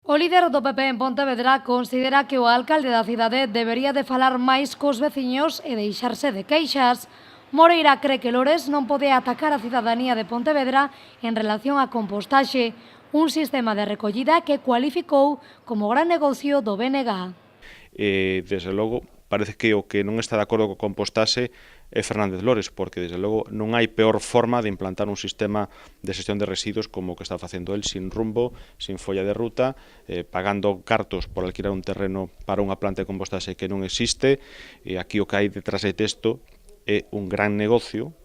O líder do PP en Pontevedra considera que o alcalde da cidade debería de falar máis cos veciños e deixarse de queixas. Moreira cree que Lores non pode atacar a cidadanía de Pontevedra en relación á compostaxe, un sistema de recollida que cualificou como gran negocio do BNG. Desde logo, parece que o que non está de acordo co compostaxe é Fernández Lores, porque desde logo non hai peor forma de implantar un sistema de xestión de residuos como o que está facendo el, sin rumbo, sin folla de ruta, pagando cartos por alquilar un terreno para unha planta de compostaxe que non existe, e aquí o que hai detrás de texto é un gran negocio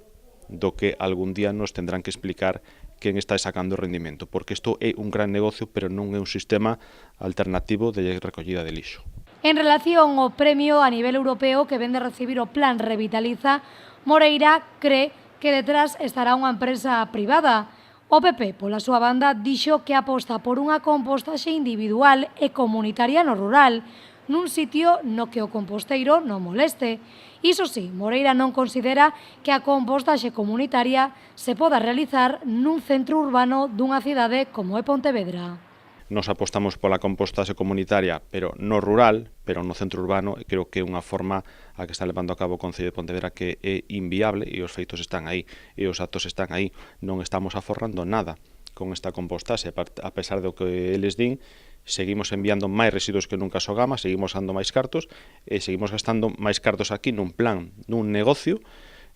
do que algún día nos tendrán que explicar quen está sacando o rendimento, porque isto é un gran negocio, pero non é un sistema alternativo de recollida de lixo. En relación ao premio a nivel europeo que vende recibir o Plan Revitaliza, Moreira cree que detrás estará unha empresa privada. O PP, pola súa banda, dixo que aposta por unha compostaxe individual e comunitaria no rural, nun sitio no que o composteiro non moleste. Iso sí, Moreira non considera que a compostaxe comunitaria se poda realizar nun centro urbano dunha cidade como é Pontevedra. Nos apostamos pola compostaxe comunitaria, pero no rural, pero no centro urbano, e creo que é unha forma a que está levando a cabo o Concello de Pontevedra que é inviable, e os feitos están aí, e os datos están aí. Non estamos aforrando nada con esta compostaxe, a pesar do que eles din, seguimos enviando máis residuos que nunca Sogama, seguimos dando máis cartos, e seguimos gastando máis cartos aquí nun plan, nun negocio.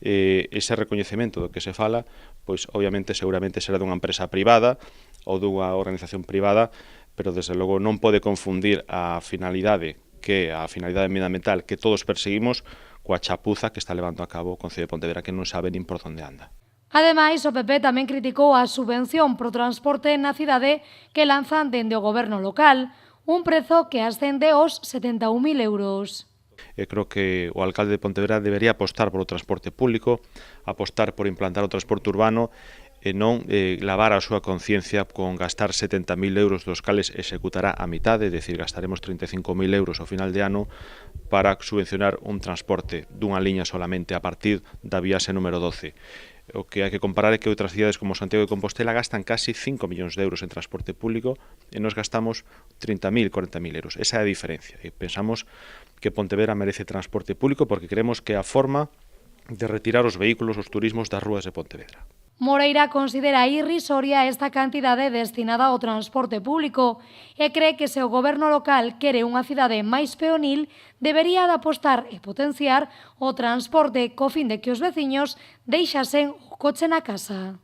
Ese recoñecemento do que se fala, pois obviamente seguramente será dunha empresa privada ou dunha organización privada, pero desde logo non pode confundir a finalidade medioambiental que todos perseguimos coa chapuza que está levando a cabo o Concello de Pontevedra, que non sabe nin por onde anda. Ademais, o PP tamén criticou a subvención pro transporte na cidade que lanzan dende o goberno local, un prezo que ascende aos 71.000 euros. Creo que o alcalde de Pontevedra debería apostar polo transporte público, apostar por implantar o transporte urbano e non lavar a súa conciencia con gastar 70.000 euros dos cales executará a mitade, é dicir, gastaremos 35.000 euros ao final de ano para subvencionar un transporte dunha liña solamente a partir da viaxe número 12. O que hai que comparar é que outras cidades como Santiago de Compostela gastan casi 5 millóns de euros en transporte público e nos gastamos 30.000, 40.000 euros. Esa é a diferencia. E pensamos que Pontevedra merece transporte público porque creemos que é a forma de retirar os vehículos, os turismos das rúas de Pontevedra. Moreira considera irrisoria esta cantidade destinada ao transporte público e cree que se o goberno local quere unha cidade máis peonil, debería de apostar e potenciar o transporte co fin de que os veciños deixasen o coche na casa.